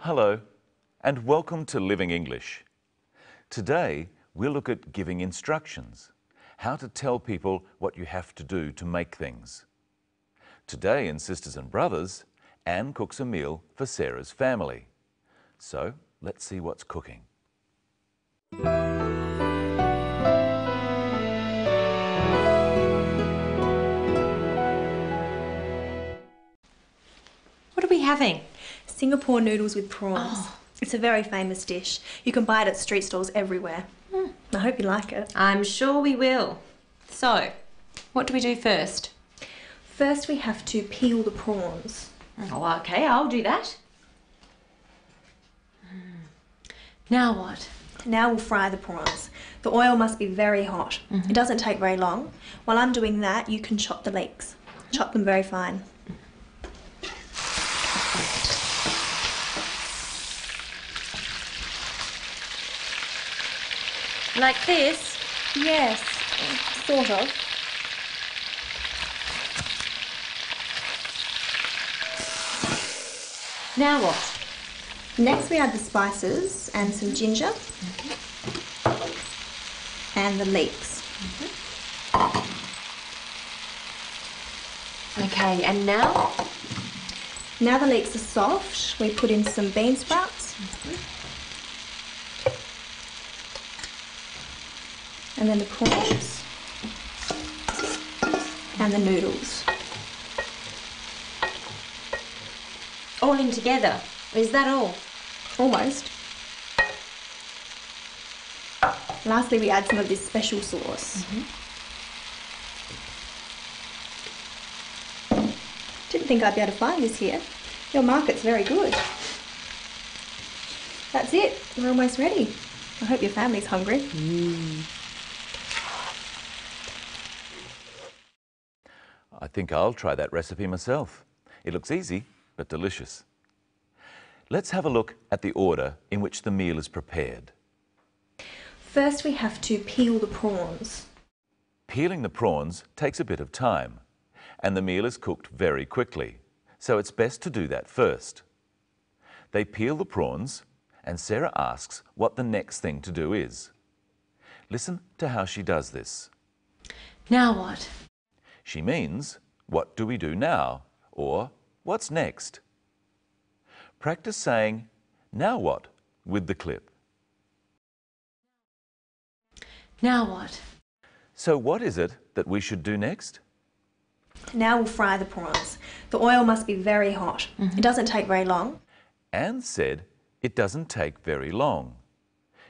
Hello, and welcome to Living English. Today, we'll look at giving instructions, how to tell people what you have to do to make things. Today in Sisters and Brothers, Anne cooks a meal for Sarah's family. So, let's see what's cooking. What are we having? Singapore noodles with prawns. Oh. It's a very famous dish. You can buy it at street stalls everywhere. I hope you like it. I'm sure we will. So, what do we do first? First we have to peel the prawns. Oh, okay, I'll do that. Now what? Now we'll fry the prawns. The oil must be very hot. It doesn't take very long. While I'm doing that, you can chop the leeks. Chop them very fine. Like this? Yes, sort of. Now what? Next we add the spices and some ginger and the leeks. Okay, and now? Now the leeks are soft, we put in some bean sprouts. And then the prawns and the noodles. All in together? Is that all? Almost. Lastly, we add some of this special sauce. Didn't think I'd be able to find this here. Your market's very good. That's it. We're almost ready. I hope your family's hungry. I think I'll try that recipe myself. It looks easy, but delicious. Let's have a look at the order in which the meal is prepared. First we have to peel the prawns. Peeling the prawns takes a bit of time, and the meal is cooked very quickly, so it's best to do that first. They peel the prawns, and Sarah asks what the next thing to do is. Listen to how she does this. Now what? She means, what do we do now? Or, what's next? Practice saying, now what, with the clip. Now what? So what is it that we should do next? Now we'll fry the prawns. The oil must be very hot. It doesn't take very long. Anne said it doesn't take very long.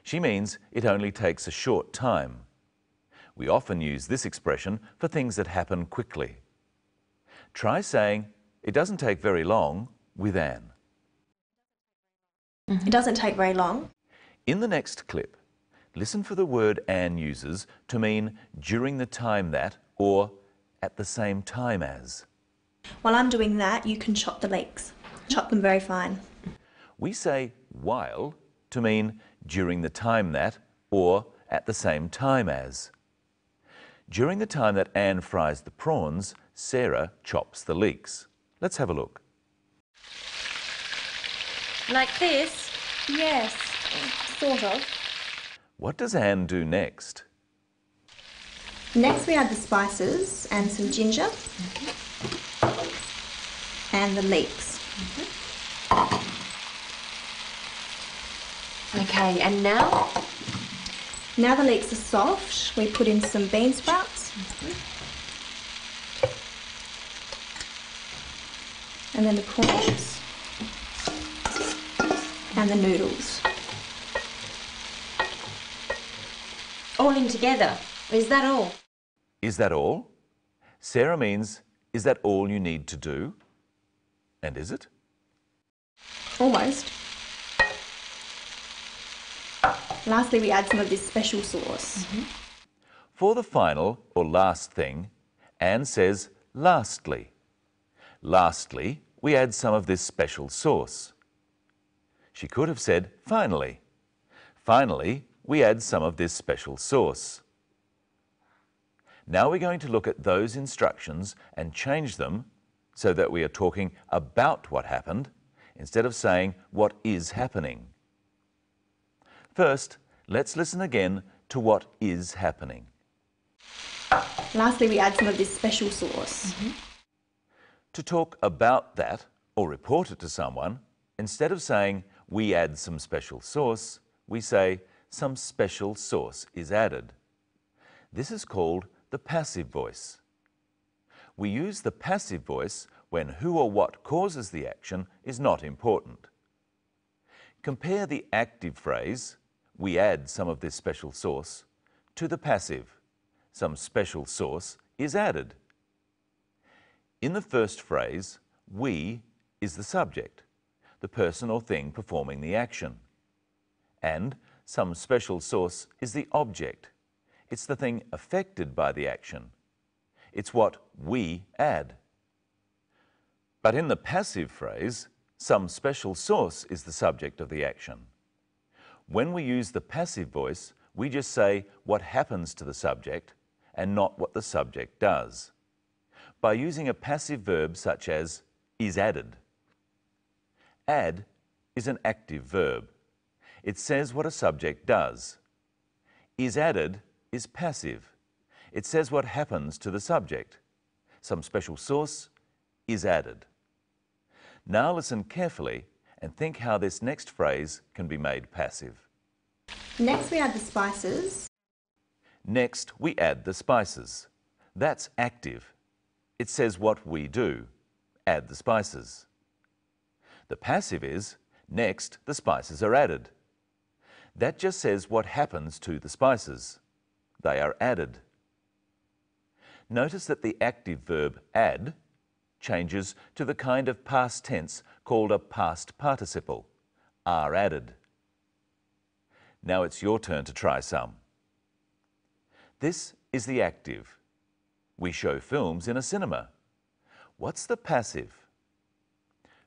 She means it only takes a short time. We often use this expression for things that happen quickly. Try saying, it doesn't take very long, with Anne. It doesn't take very long. In the next clip, listen for the word Anne uses to mean during the time that or at the same time as. While I'm doing that, you can chop the leeks. Chop them very fine. We say while to mean during the time that or at the same time as. During the time that Anne fries the prawns, Sarah chops the leeks. Let's have a look. Like this? Yes, sort of. What does Anne do next? Next we add the spices and some ginger and the leeks. Okay, and now? Now the leeks are soft, we put in some bean sprouts. And then the prawns and the noodles. All in together? Is that all? Is that all? Sarah means, is that all you need to do? And is it? Almost. Lastly, we add some of this special sauce. For the final or last thing, Anne says lastly. Lastly, we add some of this special sauce. She could have said finally. Finally, we add some of this special sauce. Now we're going to look at those instructions and change them so that we are talking about what happened instead of saying what is happening. First, let's listen again to what is happening. Lastly, we add some of this special sauce. To talk about that or report it to someone, instead of saying we add some special sauce, we say some special sauce is added. This is called the passive voice. We use the passive voice when who or what causes the action is not important. Compare the active phrase, we add some of this special sauce, to the passive, some special sauce is added. In the first phrase, we is the subject, the person or thing performing the action. And some special sauce is the object. It's the thing affected by the action. It's what we add. But in the passive phrase, some special sauce is the subject of the action. When we use the passive voice, we just say what happens to the subject and not what the subject does. By using a passive verb such as is added. Add is an active verb. It says what a subject does. Is added is passive. It says what happens to the subject. Some special sauce is added. Now listen carefully and think how this next phrase can be made passive. Next, we add the spices. Next, we add the spices. That's active. It says what we do. Add the spices. The passive is, next, the spices are added. That just says what happens to the spices. They are added. Notice that the active verb add changes to the kind of past tense called a past participle, are added. Now it's your turn to try some. This is the active. We show films in a cinema. What's the passive?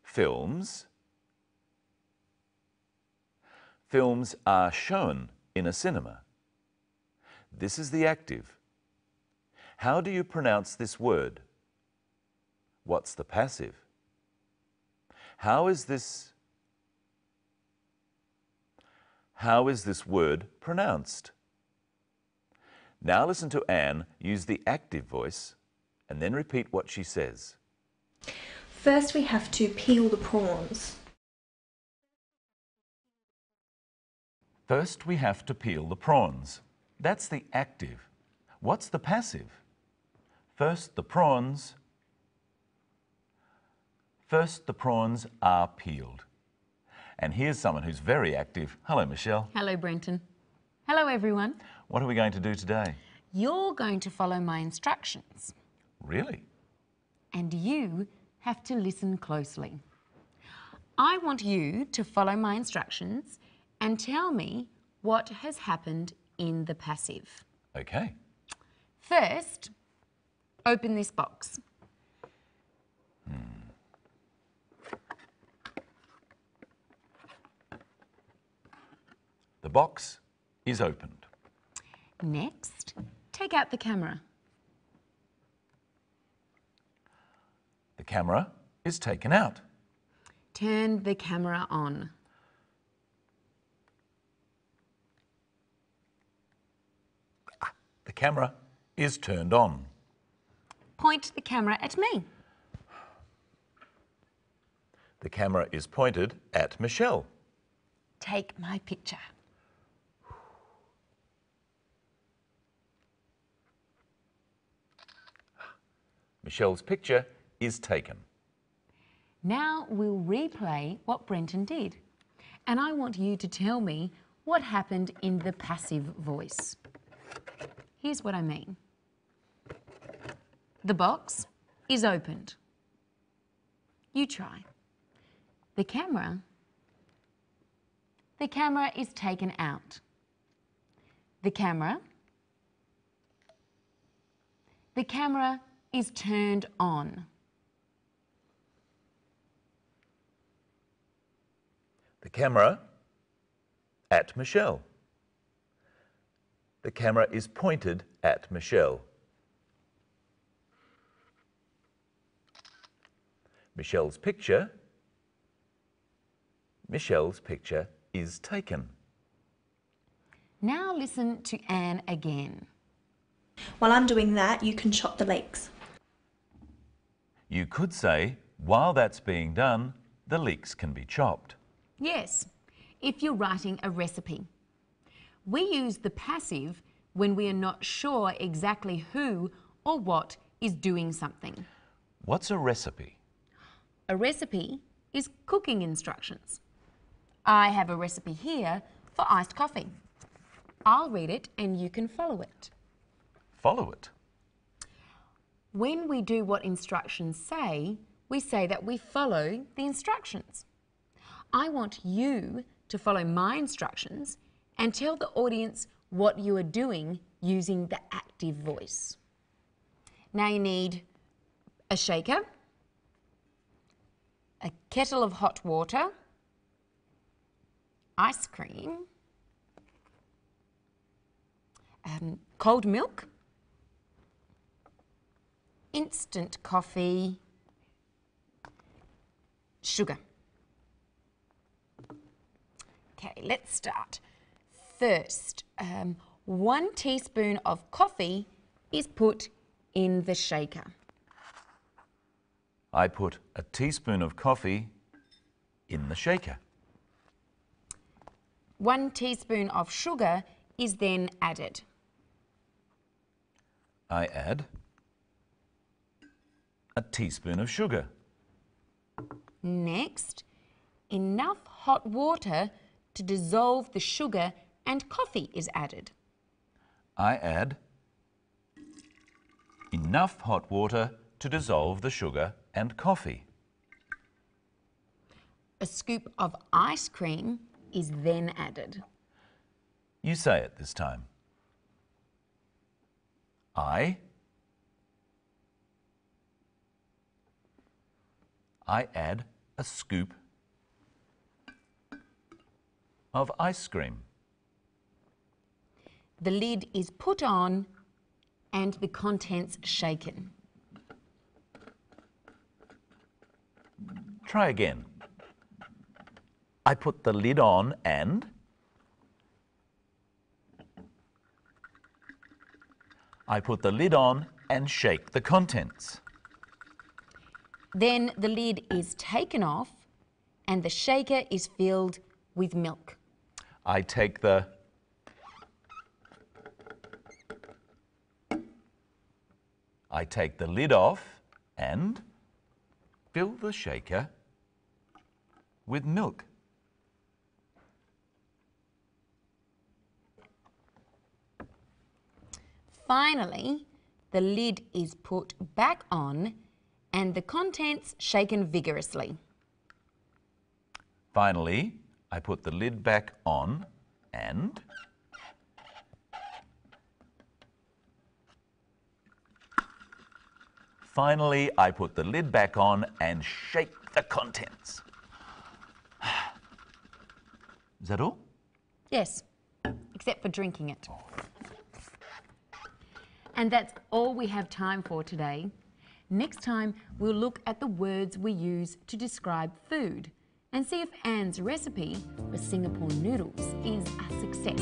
Films. Films are shown in a cinema. This is the active. How do you pronounce this word? What's the passive? How is this word pronounced? Now listen to Anne use the active voice and then repeat what she says. First, we have to peel the prawns. First, we have to peel the prawns. That's the active. What's the passive? First, the prawns are peeled. And here's someone who's very active. Hello, Michelle. Hello, Brenton. Hello, everyone. What are we going to do today? You're going to follow my instructions. Really? And you have to listen closely. I want you to follow my instructions and tell me what has happened in the passive. Okay. First, open this box. The box is opened. Next, take out the camera. The camera is taken out. Turn the camera on. The camera is turned on. Point the camera at me. The camera is pointed at Michelle. Take my picture. Michelle's picture is taken. Now we'll replay what Brenton did. And I want you to tell me what happened in the passive voice. Here's what I mean. The box is opened. You try. The camera is taken out. The camera is turned on. The camera at Michelle. The camera is pointed at Michelle. Michelle's picture Michelle's picture is taken. Now listen to Anne again. While I'm doing that, you can chop the leeks. You could say, while that's being done, the leeks can be chopped. Yes, if you're writing a recipe. We use the passive when we are not sure exactly who or what is doing something. What's a recipe? A recipe is cooking instructions. I have a recipe here for iced coffee. I'll read it and you can follow it. Follow it. When we do what instructions say, we say that we follow the instructions. I want you to follow my instructions and tell the audience what you are doing using the active voice. Now you need a shaker, a kettle of hot water, ice cream, cold milk, instant coffee, sugar. Okay, let's start. First, 1 teaspoon of coffee is put in the shaker. I put a teaspoon of coffee in the shaker. 1 teaspoon of sugar is then added. I add a teaspoon of sugar. Next, enough hot water to dissolve the sugar and coffee is added. I add enough hot water to dissolve the sugar and coffee. A scoop of ice cream is then added. You say it this time. I add a scoop of ice cream. The lid is put on and the contents shaken. Try again. I put the lid on and I put the lid on and shake the contents. Then the lid is taken off and the shaker is filled with milk. I take the lid off and fill the shaker with milk. Finally, the lid is put back on and the contents shaken vigorously. Finally, I put the lid back on and shake the contents. Is that all? Yes, except for drinking it. And that's all we have time for today. Next time, we'll look at the words we use to describe food and see if Anne's recipe for Singapore noodles is a success.